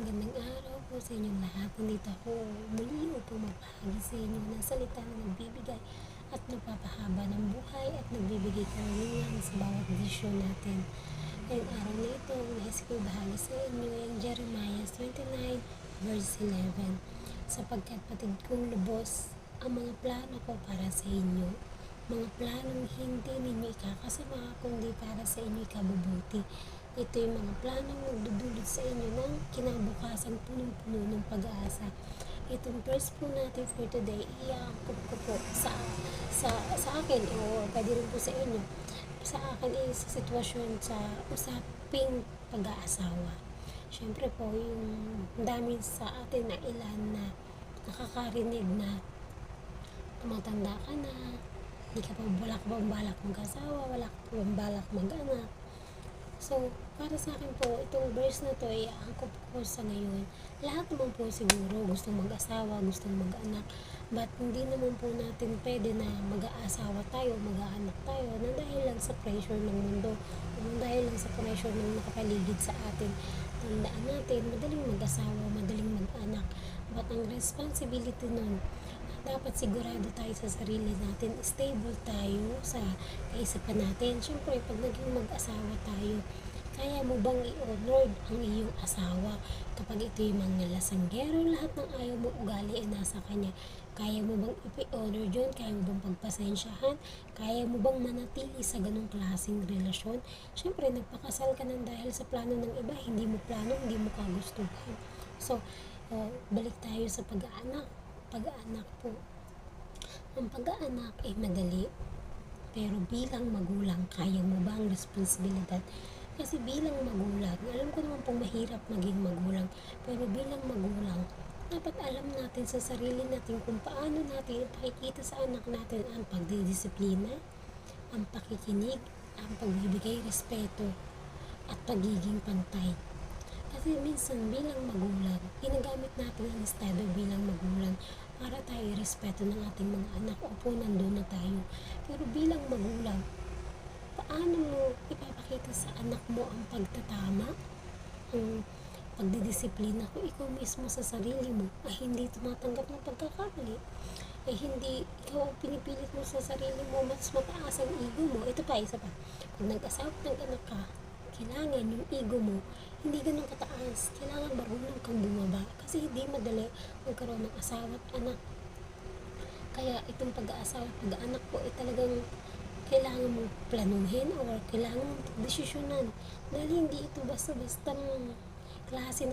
Magandang araw po sa inyong lahat. Nandito ako muli upang magbahagi sa inyo ng salita na nagbibigay at nagpapahaba ng buhay at nagbibigay karunungan sa bawat desisyon natin. Ngayong araw na ito, nais ko ibahagi sa inyo ang Jeremiah 29 verse 11. Sapagkat patid kong lubos ang mga plano ko para sa inyo, mga planong hindi ninyo ikakasama kundi para sa inyo ikabubuti. Ito yung mga planong magdudulot sa inyo ng kinabukasan punong-puno ng pag-asa. Itong verse po natin for today, iangkop ko po sa akin o pwede rin po sa inyo. Sa akin is sitwasyon sa usaping pag-aasawa. Syempre po, yung dami sa atin na ilan na nakakarinig na tumatanda ka na, wala ka pang balak mag-asawa, wala ka pang balak mag-anak. So, para sa akin po, itong verse na to ay angkop ko sa ngayon. Lahat naman po siguro gustong mag-asawa, gustong mag-anak. But hindi naman po natin pwede na mag-aasawa tayo, mag-aanak tayo na dahil lang sa pressure ng mundo, o dahil lang sa pressure ng nakapaligid sa atin. Tandaan natin, madaling mag-asawa, madaling mag-anak. But ang responsibility nun, dapat sigurado tayo sa sarili natin, stable tayo sa kaisipan natin. Siyempre, pag naging mag-asawa tayo, kaya mo bang i-honor ang iyong asawa? Kapag ito yung mga lasanggero, lahat ng ayaw mo ugali ay nasa kanya. Kaya mo bang i-honor yun? Kaya mo bang pagpasensyahan? Kaya mo bang manatili sa ganong klaseng relasyon? Siyempre, nagpakasal ka ng dahil sa plano ng iba, hindi mo plano, hindi mo kagustuhan. So, balik tayo sa pag-aanak. Pag-aanak po. Ang pag-aanak ay madali, pero bilang magulang, kaya mo ba ang responsibilidad? Kasi bilang magulang, alam ko naman pong mahirap maging magulang, pero bilang magulang, dapat alam natin sa sarili natin kung paano natin pakikita sa anak natin ang pagdidisiplina, ang pakikinig, ang pagbibigay respeto, at pagiging pantay. Kasi minsan bilang magulang, ginagamit natin ang estado bilang magulang para tayo respeto ng ating mga anak. Opo, nandun na tayo. Pero bilang magulang, paano mo ipapakita sa anak mo ang pagtatama, ang pagdidisiplina kung ikaw mismo sa sarili mo ay hindi tumatanggap ng pagkakamali, ay hindi ikaw ang pinipilit mo sa sarili mo, mas mataas ang ego mo. Ito pa, isa pa, pag nag-asawa ng anak ka, kailangan yung ego mo hindi ganun kataas. Kailangan marunong kang bumaba kasi hindi madali magkaroon ng asawa at anak. Kaya itong pag-aasawa at pag-anak po ay talagang kailangan mong planuhin o kailangan mong desisyonan dahil hindi ito basta-bastang klase